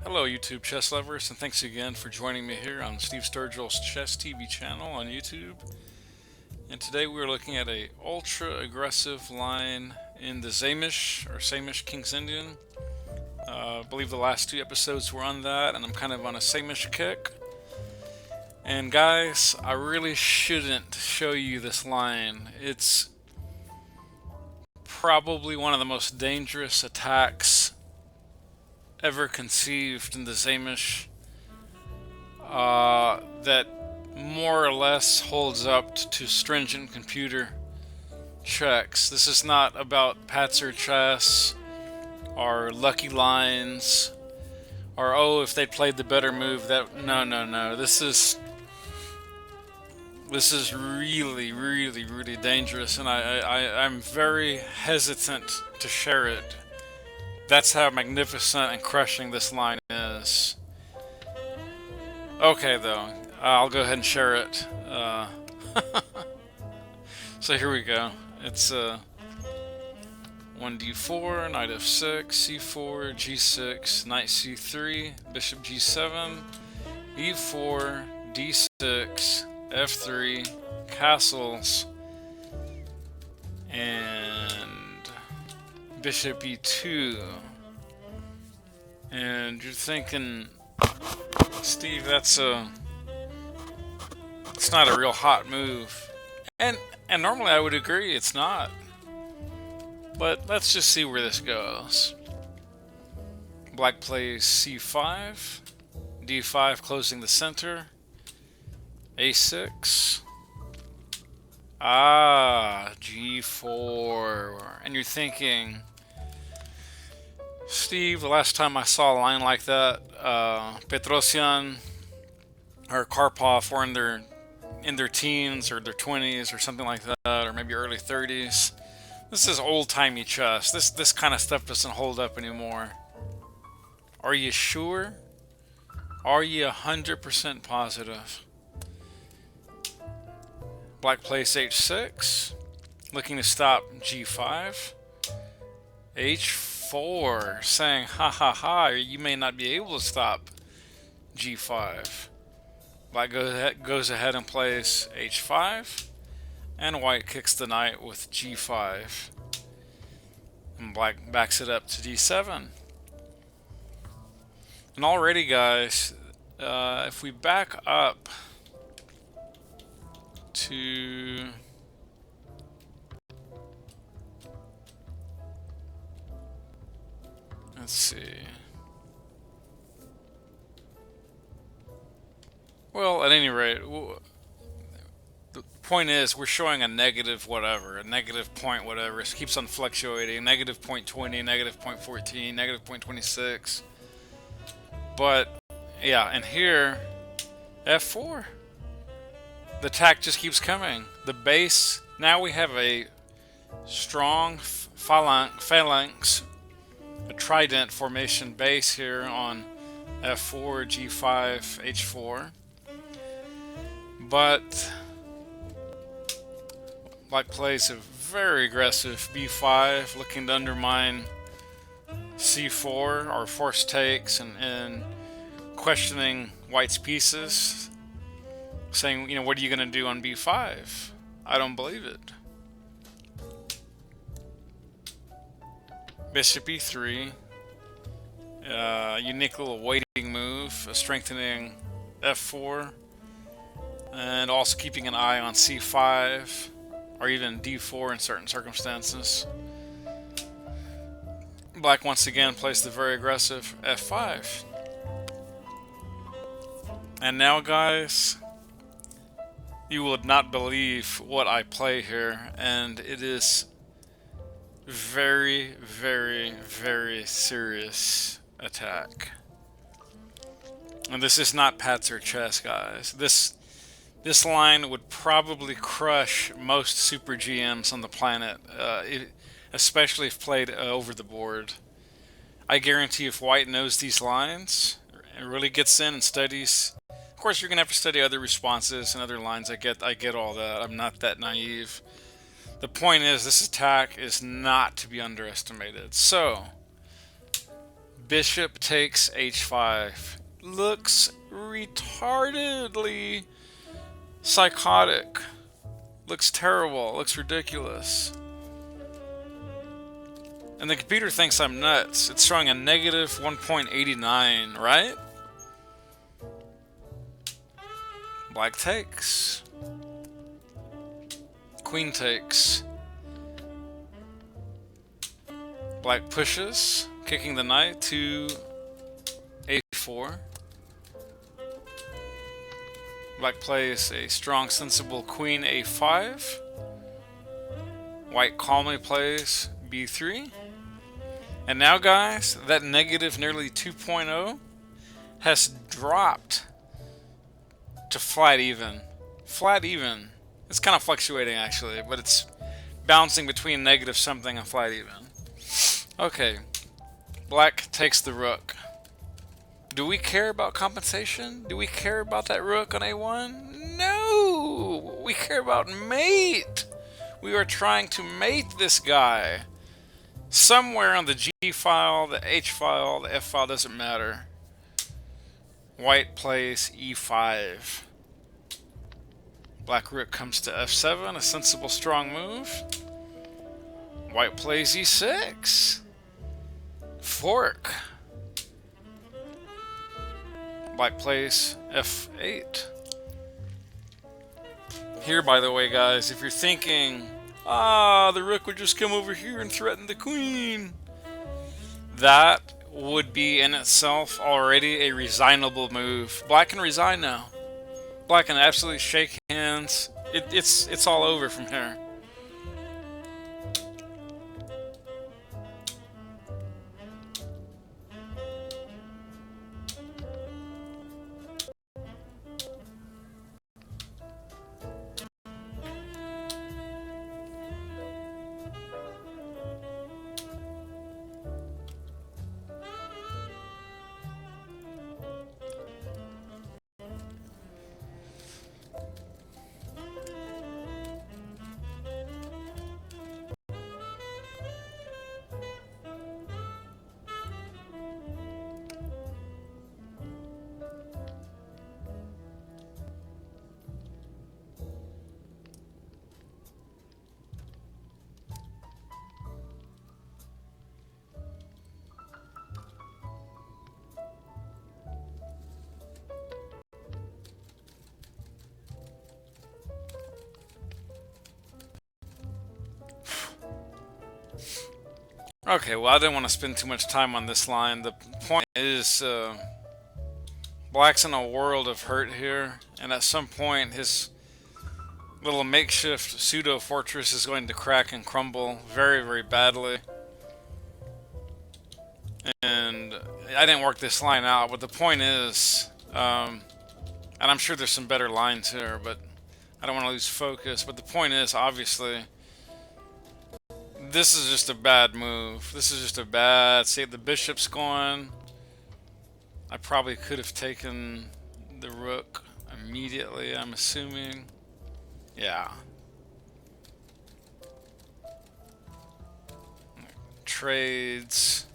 Hello YouTube chess lovers, and thanks again for joining me here on Steve Sturgill's Chess TV channel on YouTube. And today we're looking at a ultra aggressive line in the Sämisch or Saemisch King's Indian. I believe the last two episodes were on that, and I'm kind of on a Sämisch kick. And guys, I really shouldn't show you this line. It's probably one of the most dangerous attacks ever conceived in the Sämisch, that more or less holds up to stringent computer checks. This is not about Patzer chess or lucky lines or oh, if they played the better move. That no. This is really dangerous, and I'm very hesitant to share it. That's how magnificent and crushing this line is. Okay, though, I'll go ahead and share it. So here we go. It's 1d4, knight f6, c4, g6, knight c3, bishop g7, e4, d6, f3, castles, and bishop e2. And you're thinking, Steve, it's not a real hot move. And normally I would agree it's not. But let's just see where this goes. Black plays c5, d5 closing the center, a6, g4. And you're thinking, Steve, the last time I saw a line like that, Petrosian or Karpov were in their teens or their 20s or something like that, or maybe early 30s. This is old-timey chess. This kind of stuff doesn't hold up anymore. Are you sure? Are you 100% positive? Black plays h6, looking to stop g5. h4, saying, ha, you may not be able to stop g5. Black goes ahead and plays h5, and white kicks the knight with g5. And black backs it up to d7. And already, guys, if we back up to let's see. Well, at any rate, the point is we're showing a negative whatever, a negative point whatever. It keeps on fluctuating. Negative 0.20, negative 0.14, negative 0.26. But yeah, and here, f4. The attack just keeps coming. The base, now we have a strong phalanx, a trident formation base here on f4, g5, h4. But black plays a very aggressive b5, looking to undermine c4 or force takes, and questioning white's pieces, saying, what are you going to do on b5? I don't believe it. Bishop e3, unique little waiting move, strengthening f4, and also keeping an eye on c5 or even d4 in certain circumstances. Black once again plays the very aggressive f5. And now, guys, you would not believe what I play here, and it is very serious attack. And this is not Patzer chess, guys. This line would probably crush most super GMs on the planet, especially if played over the board. I guarantee if white knows these lines and really gets in and studies. Of course, you're gonna have to study other responses and other lines. I get all that. I'm not that naive. The point is, this attack is not to be underestimated. So, Bishop takes h5. Looks retardedly psychotic. Looks terrible. Looks ridiculous. And the computer thinks I'm nuts. It's showing a negative 1.89, right? Black takes. Queen takes. Black pushes, kicking the knight to a4. Black plays a strong, sensible queen a5. White calmly plays b3. And now, guys, that negative nearly 2.0 has dropped to flat even. Flat even. It's kind of fluctuating, actually, but it's bouncing between negative something and flat even. Okay. Black takes the rook. Do we care about compensation? Do we care about that rook on a1? No! We care about mate! We are trying to mate this guy. Somewhere on the G file, the H file, the F file, doesn't matter. White plays e5. Black rook comes to f7, a sensible strong move. White plays e6. Fork. Black plays f8. Here, by the way, guys, if you're thinking, the rook would just come over here and threaten the queen, that would be in itself already a resignable move. Black can resign now. Black can absolutely shake hands. It's all over from here. Okay, well, I didn't want to spend too much time on this line. The point is, Black's in a world of hurt here, and at some point his little makeshift pseudo fortress is going to crack and crumble very, very badly. And I didn't work this line out, but the point is, and I'm sure there's some better lines here, but I don't want to lose focus. But the point is, obviously, this is just a bad move. This is just a bad... See, the bishop's gone. I probably could have taken the rook immediately, I'm assuming. Yeah. Trades.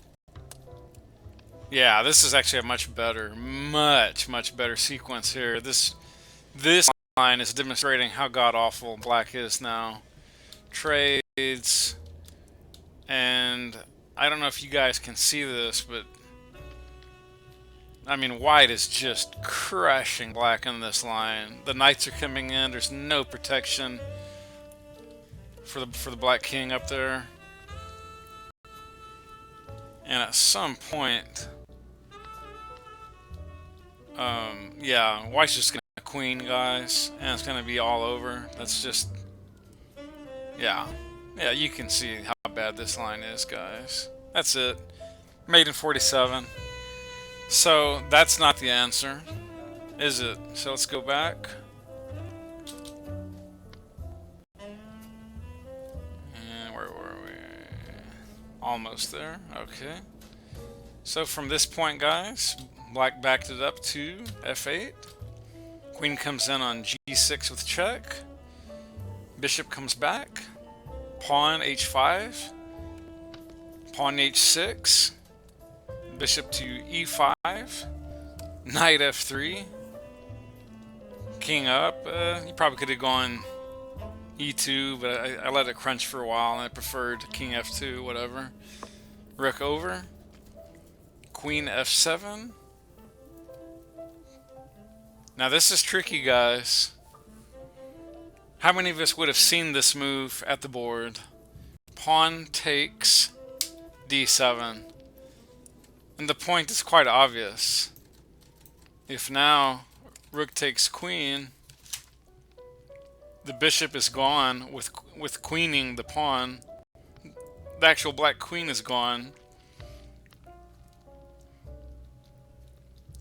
Yeah, this is actually a much better sequence here. This line is demonstrating how god-awful Black is now. Trades. And I don't know if you guys can see this, but I mean, White is just crushing Black in this line. The knights are coming in. There's no protection for the Black king up there. And at some point, yeah, White's just gonna queen, guys, and it's gonna be all over. That's just, yeah, you can see how bad this line is, guys. That's it. Made in 47. So that's not the answer, is it? So let's go back. And where were we? Almost there. Okay. So from this point, guys, Black backed it up to f8. Queen comes in on g6 with check. Bishop comes back. Pawn h5. Pawn h6. Bishop to e5. Knight f3. King up. You probably could have gone e2, but I let it crunch for a while, and I preferred king f2, whatever. Rook over. Queen f7. Now this is tricky, guys. How many of us would have seen this move at the board? Pawn takes d7. And the point is quite obvious. If now rook takes queen, the bishop is gone with queening the pawn. The actual black queen is gone.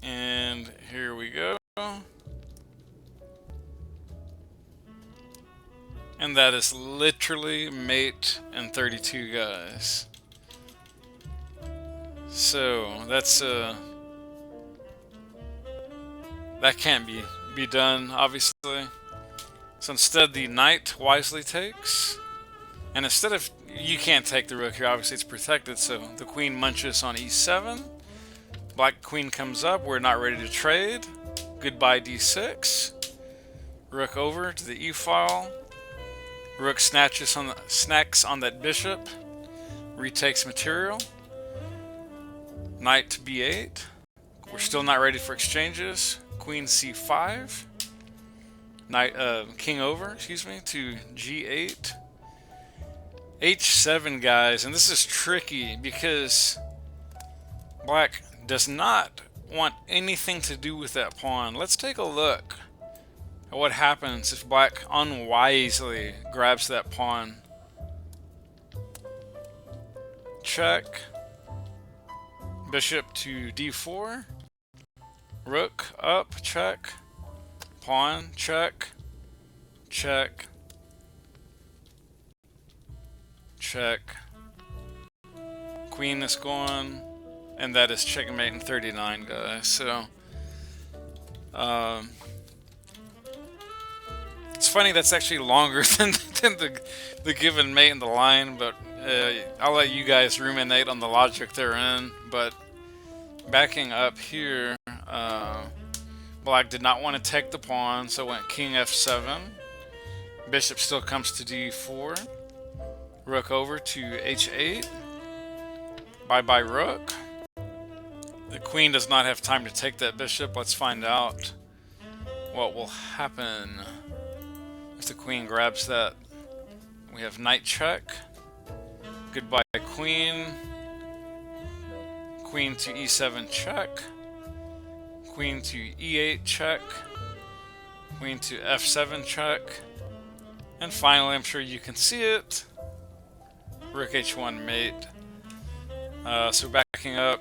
And here we go. And that is literally mate and 32, guys. So that's that can't be done, obviously. So instead, the knight wisely takes, and instead of, you can't take the rook here. Obviously, it's protected. So the queen munches on e7. Black queen comes up. We're not ready to trade. Goodbye d6. Rook over to the e file. Rook snacks on that bishop. Retakes material. Knight to b8. We're still not ready for exchanges. Queen c5. Knight, king over, excuse me, to g8. h7, guys, and this is tricky because black does not want anything to do with that pawn. Let's take a look at what happens if black unwisely grabs that pawn. Check. Bishop to d4. Rook up, check. Pawn, check. Check. Check. Queen is gone. And that is checkmate in 39, guys. So, it's funny that's actually longer than the given mate in the line, but I'll let you guys ruminate on the logic therein. But backing up here, black did not want to take the pawn, so went king f7. Bishop still comes to d4. Rook over to h8. Bye-bye rook. The queen does not have time to take that bishop. Let's find out what will happen if the queen grabs that. We have knight check. Goodbye queen. Queen to e7 check. Queen to e8 check. Queen to f7 check. And finally, I'm sure you can see it. Rook h1 mate. So backing up.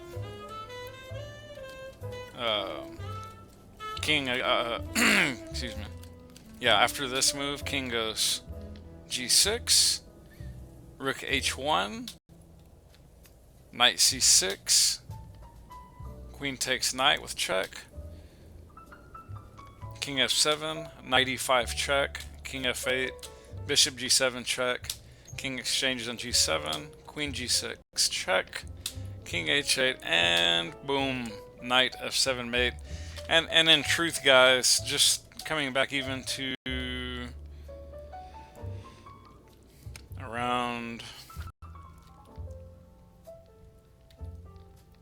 King, excuse me. Yeah, after this move, king goes g6. Rook h1. Knight c6. Queen takes knight with check. King f7. Knight e5 check. King f8. Bishop g7 check. King exchanges on g7. Queen g6 check. King h8. And boom. Knight f7 mate. And in truth, guys, just coming back even to around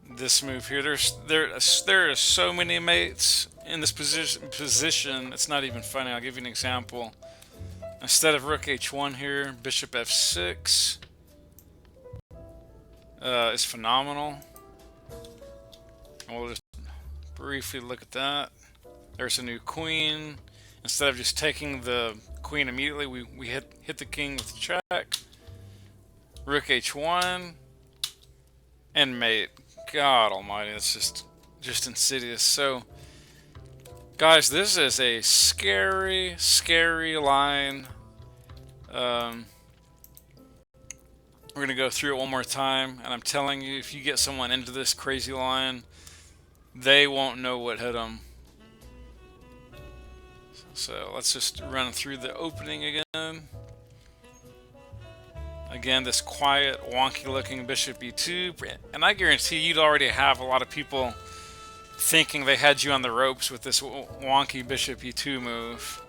this move here, there are so many mates in this position. It's not even funny. I'll give you an example. Instead of rook h1 here, bishop f6 is phenomenal. We'll just briefly look at that. There's a new queen. Instead of just taking the queen immediately, we hit the king with check. Rook h1 and mate. God almighty, it's just insidious. So, guys, this is a scary, scary line. We're gonna go through it one more time, and I'm telling you, if you get someone into this crazy line, they won't know what hit them. So let's just run through the opening again. Again, this quiet, wonky-looking bishop e2, and I guarantee you'd already have a lot of people thinking they had you on the ropes with this wonky bishop e2 move.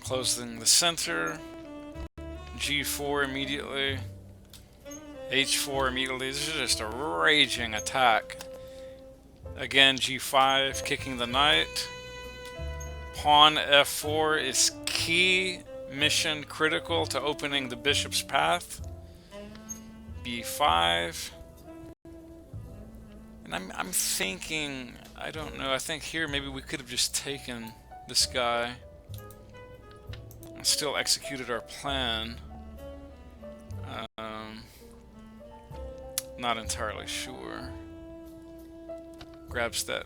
Closing the center, g4 immediately, h4 immediately. This is just a raging attack. Again, g5, kicking the knight. Pawn f4 is key, mission critical to opening the bishop's path. b5. And I'm thinking, I don't know, I think here maybe we could have just taken this guy and still executed our plan. Not entirely sure. Grabs that.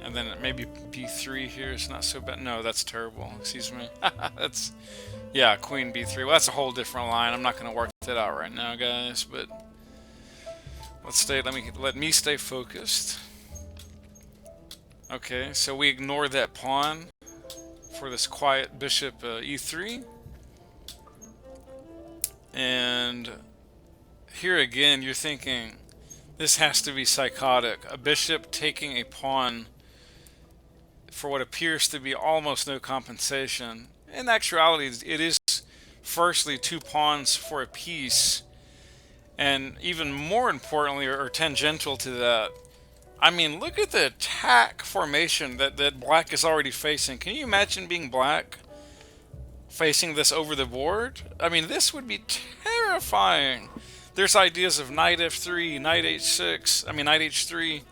And then maybe b3 here is not so bad. No, that's terrible. Excuse me. That's, yeah, queen b3. Well, that's a whole different line. I'm not going to work that out right now, guys. But let me stay focused. Okay, so we ignore that pawn for this quiet bishop e3. And here again, you're thinking, this has to be psychotic. A bishop taking a pawn for what appears to be almost no compensation. In actuality, it is firstly 2 pawns for a piece, and even more importantly, or tangential to that, I mean, look at the attack formation that black is already facing. Can you imagine being black facing this over the board? I mean, this would be terrifying. There's ideas of knight f3, knight h6, I mean knight h3.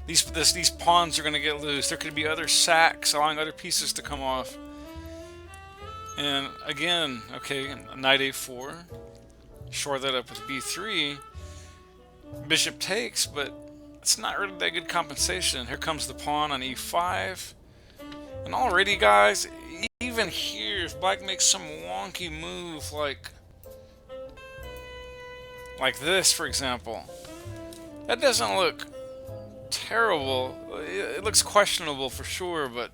These pawns are going to get loose. There could be other sacks, allowing other pieces to come off. And again, okay, knight a4. Shore that up with b3. Bishop takes, but it's not really that good compensation. Here comes the pawn on e5. And already, guys, even here, if black makes some wonky move like this, for example, that doesn't look terrible. It looks questionable for sure, but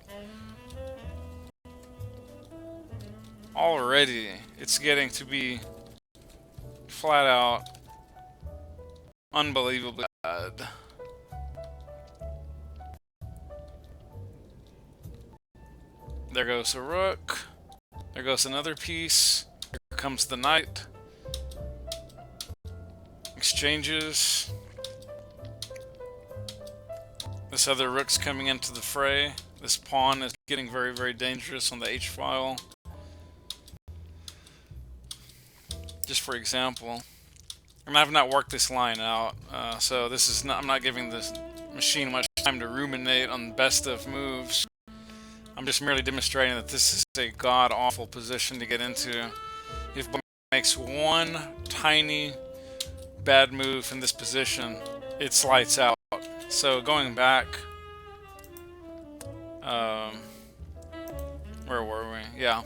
already it's getting to be flat out unbelievably bad. There goes a rook. There goes another piece. Here comes the knight. Exchanges. This other rook's coming into the fray. This pawn is getting very, very dangerous on the h-file. Just for example. I mean, I've not worked this line out, so this is not, I'm not giving this machine much time to ruminate on best of moves. I'm just merely demonstrating that this is a god-awful position to get into. If black makes one tiny bad move in this position, it's lights out. So going back, where were we? Yeah,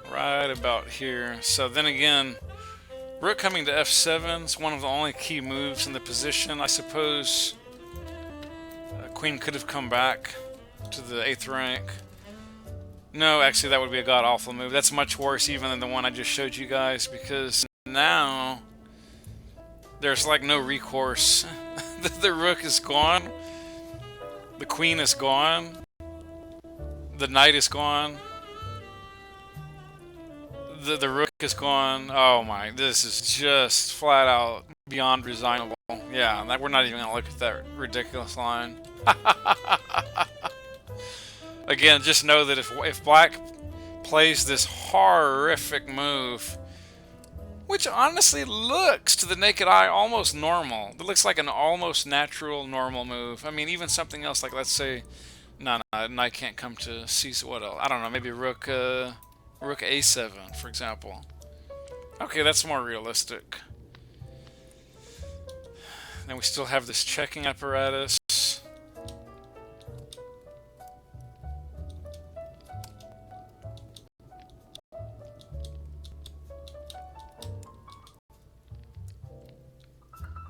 right about here. So then again, rook coming to f7 is one of the only key moves in the position. I suppose queen could have come back to the 8th rank. No, actually that would be a god-awful move. That's much worse even than the one I just showed you guys, because now there's like no recourse. The rook is gone. The queen is gone. The knight is gone. The rook is gone. Oh my, this is just flat out beyond resignable. Yeah, we're not even gonna look at that ridiculous line. Again, just know that if black plays this horrific move, which honestly looks to the naked eye almost normal. It looks like an almost natural, normal move. I mean, even something else like, let's say, no, knight can't come to c. What else? I don't know. Maybe rook a7, for example. Okay, that's more realistic. Then we still have this checking apparatus.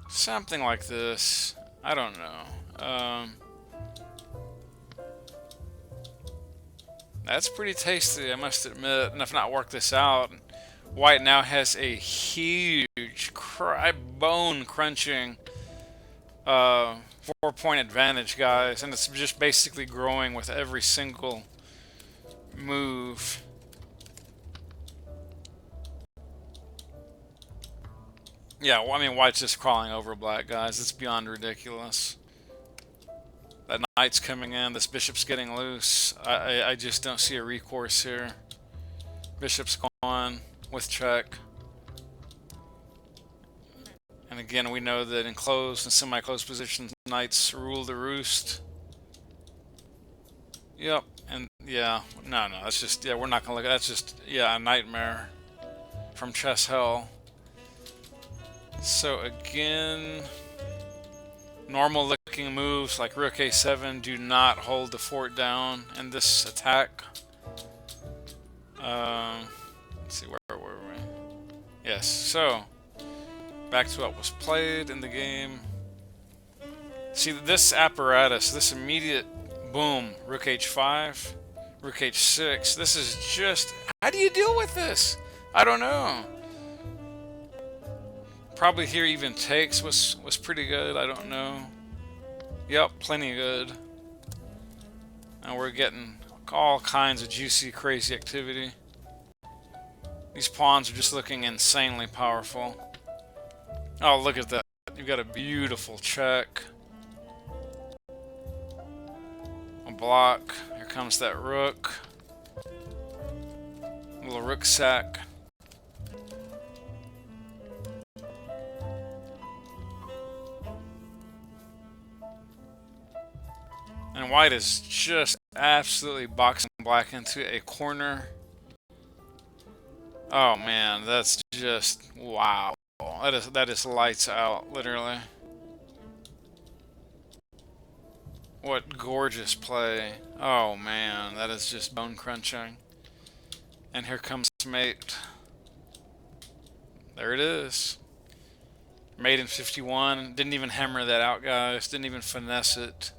Something like this. I don't know. That's pretty tasty, I must admit. And if not work this out, White now has a huge, bone crunching 4 point advantage, guys. And it's just basically growing with every single move. Yeah, well, I mean, White's just crawling over Black, guys. It's beyond ridiculous. That Knight's coming in. This Bishop's getting loose. I just don't see a recourse here. Bishop's gone with check. And again, we know that in closed and semi-closed positions, Knights rule the roost. Yep, and yeah, no, that's just, yeah, we're not gonna look at that's just, yeah, a nightmare from chess hell. So again, normal looking moves like Rook A7 do not hold the fort down in this attack. Let's see, where were we? Yes, so back to what was played in the game. See, this apparatus, this immediate boom, Rook H5, Rook H6, this is just, how do you deal with this? I don't know. Probably here even takes was pretty good, I don't know. Yep, plenty good. And we're getting all kinds of juicy, crazy activity. These pawns are just looking insanely powerful. Oh, look at that. You've got a beautiful check. A block. Here comes that rook. A little rook sack. And White is just absolutely boxing Black into a corner. Oh man, that's just wow. That is lights out, literally. What gorgeous play. Oh man, that is just bone crunching. And here comes mate. There it is. Mate in 51. Didn't even hammer that out, guys. Didn't even finesse it.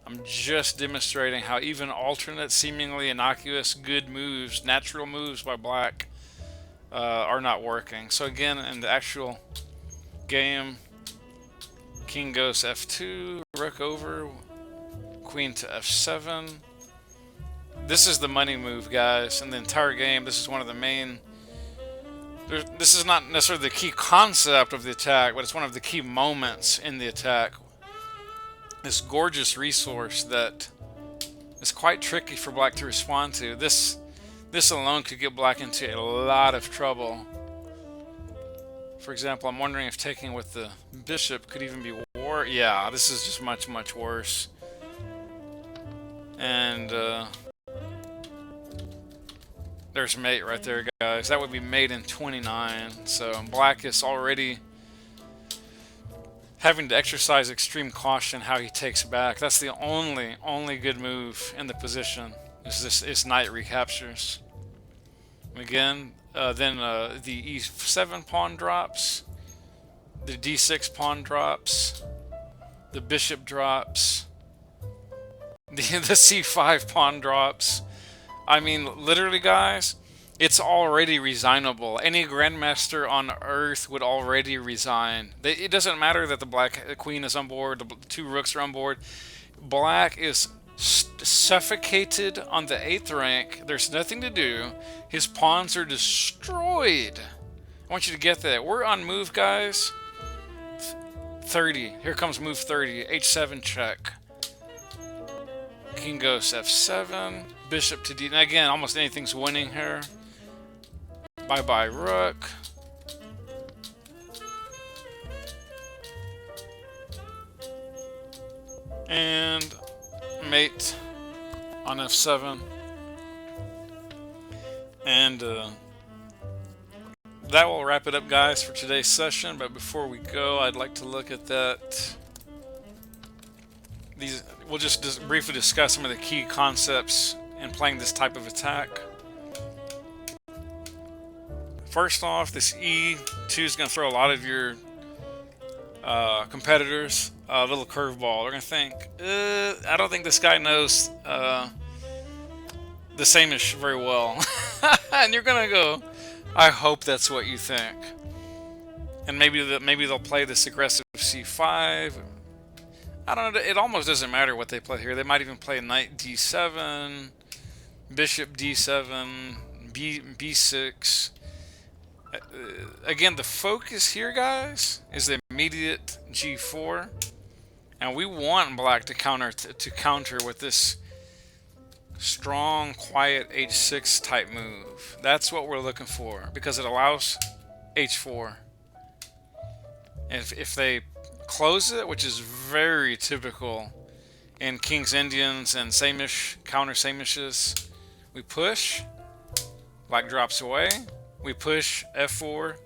I'm just demonstrating how even alternate, seemingly innocuous, good moves, natural moves by Black are not working. So again, in the actual game, King goes F2, Rook over, Queen to F7. This is the money move, guys. In the entire game, this is one of the main... This is not necessarily the key concept of the attack, but it's one of the key moments in the attack. This gorgeous resource that is quite tricky for Black to respond to. This alone could get Black into a lot of trouble. For example, I'm wondering if taking with the bishop could even be war. Yeah, this is just much, much worse. And there's mate right there, guys. That would be mate in 29. So Black is already having to exercise extreme caution how he takes back. That's the only good move in the position. Is knight recaptures. Again, then the E7 pawn drops, the D6 pawn drops, the bishop drops, the C5 pawn drops. I mean, literally, guys, it's already resignable. Any grandmaster on earth would already resign. It doesn't matter that the Black queen is on board, the two rooks are on board. Black is suffocated on the 8th rank. There's nothing to do. His pawns are destroyed. I want you to get that. We're on move, guys. 30. Here comes move 30. H7 check. King goes F7. Bishop to D. And again, almost anything's winning here. Bye-bye, rook. And mate on F7. And that will wrap it up, guys, for today's session. But before we go, I'd like to look at that. We'll just briefly discuss some of the key concepts in playing this type of attack. First off, this E2 is going to throw a lot of your competitors a little curveball. They're going to think, I don't think this guy knows the Saemisch very well. And you're gonna go, I hope that's what you think. And maybe they'll play this aggressive c5. I don't know. It almost doesn't matter what they play here. They might even play knight d7, bishop d7, b6. Again, the focus here, guys, is the immediate g4, and we want black to counter with this strong, quiet h6 type move. That's what we're looking for because it allows h4. If they close it, which is very typical in King's Indians and Sämisch, counter Sämisches, we push, black drops away, we push f4.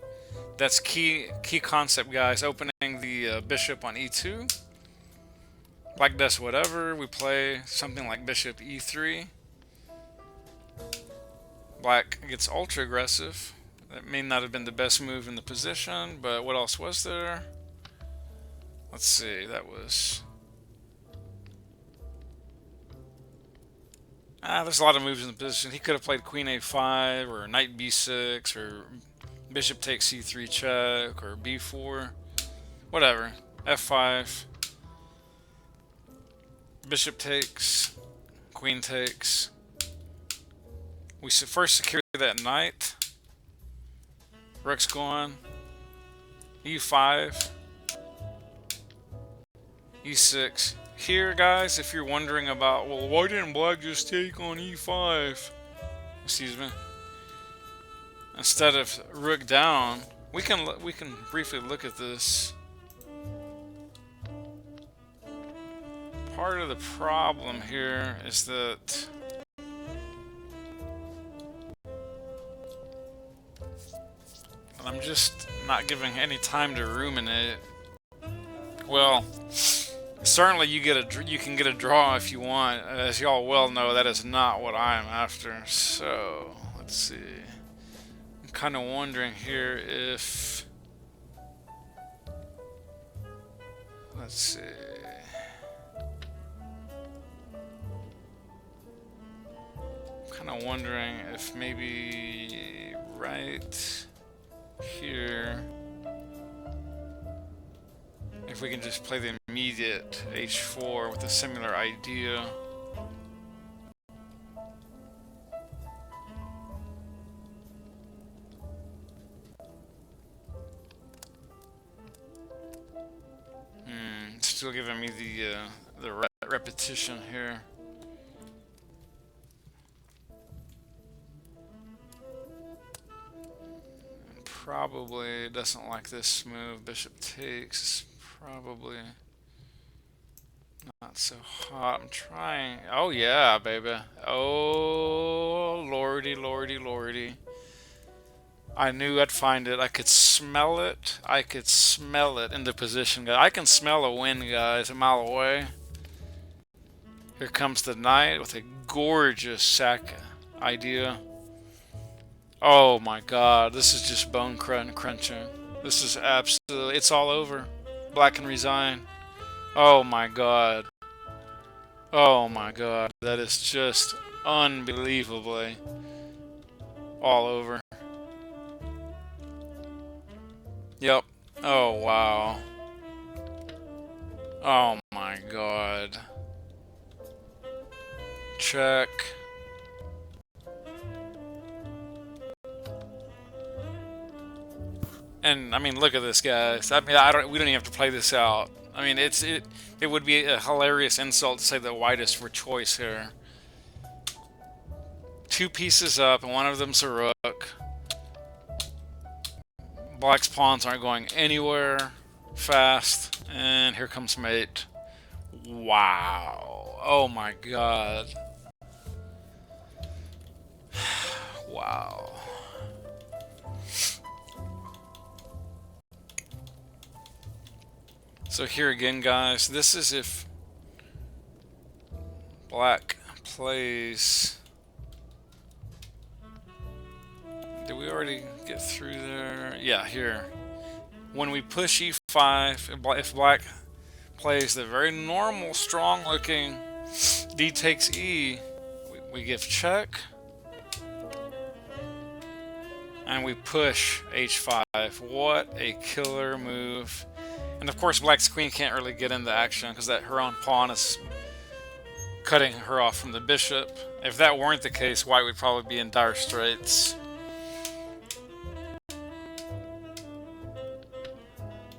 That's key concept, guys. Opening the bishop on e2. Black does whatever. We play something like bishop e3. Black gets ultra aggressive. That may not have been the best move in the position, but what else was there? Let's see, that was... there's a lot of moves in the position. He could have played queen a5, or knight b6, or bishop takes c3 check, or b4. Whatever. f5. Bishop takes. Queen takes. We first secure that knight. Rook's gone. e5. e6. Here, guys, if you're wondering about, well, why didn't black just take on e5? Excuse me. Instead of rook down, we can briefly look at this. Part of the problem here is that I'm just not giving any time to ruminate. Well, certainly you can get a draw if you want. As y'all well know, that is not what I'm after. So let's see. I'm kind of wondering here if, let's see. I'm kind of wondering if maybe right here, if we can just play the immediate h4 with a similar idea. Still giving me the repetition here. Probably doesn't like this move. Bishop takes. Probably not so hot. I'm trying. Oh yeah, baby. Oh lordy, lordy, lordy. I knew I'd find it. I could smell it. I could smell it in the position. I can smell a win, guys, a mile away. Here comes the knight with a gorgeous sack idea. Oh my god, this is just bone crunching. This is absolutely, it's all over. Black can resign. Oh my god. Oh my god, that is just unbelievably all over. Yep. Oh wow. Oh my god. Check. And I mean, look at this, guys. I mean, we don't even have to play this out. I mean, it would be a hilarious insult to say the whitest for choice here. Two pieces up, and one of them's a rook. Black's pawns aren't going anywhere fast, and here comes mate. Wow. Oh my god. Wow. So here again, guys, this is if black plays... Did we already get through there? Yeah, here. When we push e5, if black plays the very normal, strong-looking d takes e, We give check. And we push h5. What a killer move. And of course black's queen can't really get into action because that her own pawn is cutting her off from the bishop. If that weren't the case, white would probably be in dire straits.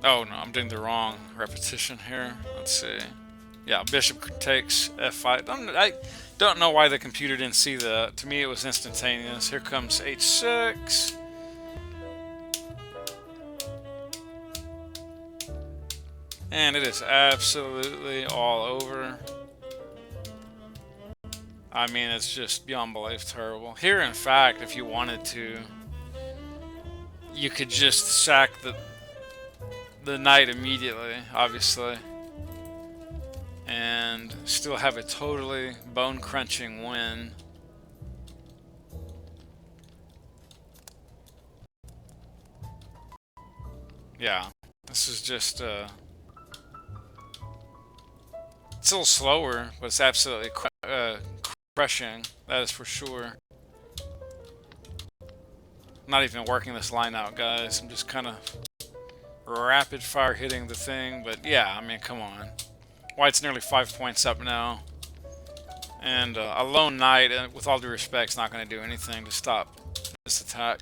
Oh no, I'm doing the wrong repetition here. Let's see. Yeah, bishop takes f5. I don't know why the computer didn't see that. To me, it was instantaneous. Here comes h6. And it is absolutely all over. I mean, it's just beyond belief terrible. Here, in fact, if you wanted to, you could just sack the knight immediately, obviously, and still have a totally bone-crunching win. Yeah, this is just it's a little slower, but it's absolutely crushing, that is for sure. Not even working this line out, guys. I'm just kind of rapid fire hitting the thing, but yeah, I mean, come on. White's nearly 5 points up now. And a lone knight, with all due respect, is not going to do anything to stop this attack.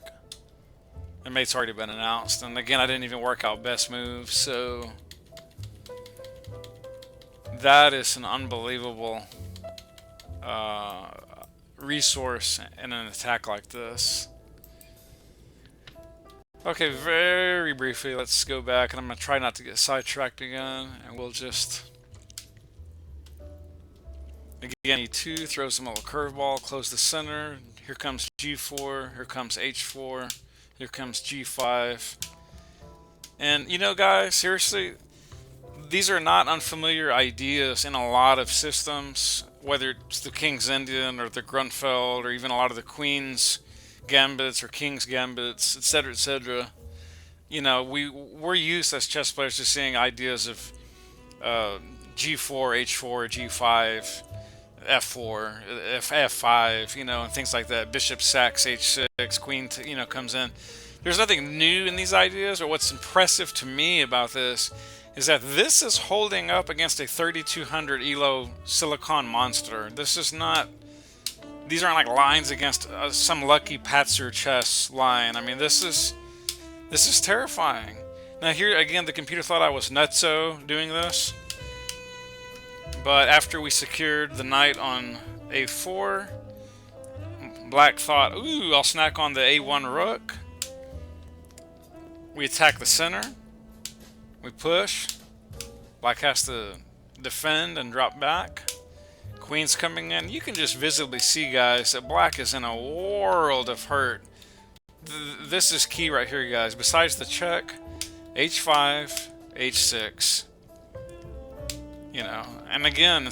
The mate's already been announced, and again, I didn't even work out best move, so that is an unbelievable resource in an attack like this. Okay, very briefly, let's go back, and I'm going to try not to get sidetracked again, and we'll just... Again, E2 throws him a little curveball, close the center. Here comes G4, here comes H4, here comes G5. And, you know, guys, seriously, these are not unfamiliar ideas in a lot of systems, whether it's the King's Indian or the Grunfeld or even a lot of the Queen's Gambits or King's Gambits, etc., etc. You know, we're used as chess players to seeing ideas of G4, H4, G5, F4, F5, you know, and things like that. Bishop sacks H6, Queen, you know, comes in. There's nothing new in these ideas, but what's impressive to me about this is that this is holding up against a 3200 ELO Silicon monster. This is not... These aren't like lines against some lucky Patzer chess line. I mean, this is terrifying. Now here again, the computer thought I was nutso doing this, but after we secured the knight on A4, black thought, ooh, I'll snack on the A1 rook. We attack the center. We push. Black has to defend and drop back. Queen's coming in. You can just visibly see, guys, that black is in a world of hurt. This is key right here, guys. Besides the check, H5, H6. You know, and again,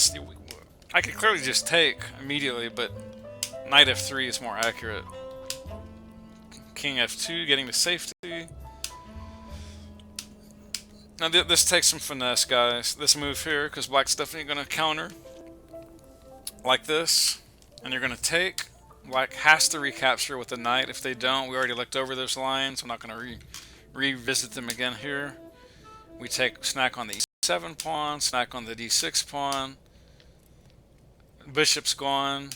I could clearly just take immediately, but knight F3 is more accurate. King F2 getting to safety. Now this takes some finesse, guys. This move here, because black's definitely going to counter like this, and you're going to take. Black has to recapture with the knight. If they don't, we already looked over those lines. I'm not going to revisit them again here. We take snack on the E7 pawn, snack on the D6 pawn. Bishop's gone.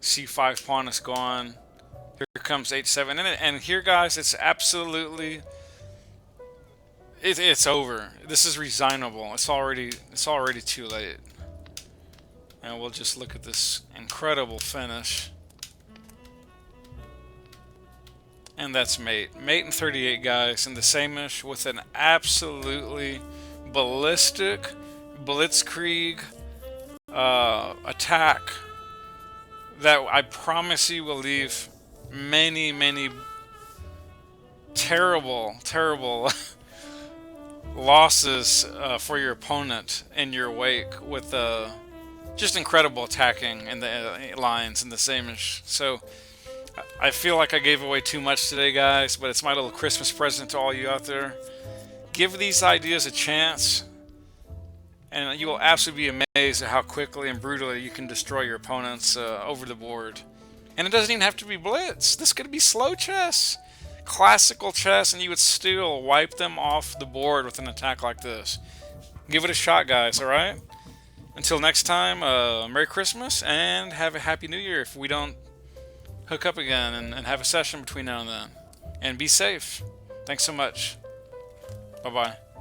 C5 pawn is gone. Here comes H7, and here, guys, it's absolutely it's over. This is resignable. It's already too late. And we'll just look at this incredible finish. And that's mate. Mate in 38, guys, in the Sämisch with an absolutely ballistic Blitzkrieg attack that I promise you will leave many, many terrible, terrible losses for your opponent in your wake with just incredible attacking in the lines in the Sämisch. So I feel like I gave away too much today, guys, but it's my little Christmas present to all you out there. Give these ideas a chance, and you will absolutely be amazed at how quickly and brutally you can destroy your opponents over the board. And it doesn't even have to be blitz. This could be slow chess, classical chess, and you would still wipe them off the board with an attack like this. Give it a shot, guys, alright? Until next time, Merry Christmas and have a Happy New Year if we don't hook up again and have a session between now and then. And be safe. Thanks so much. Bye-bye.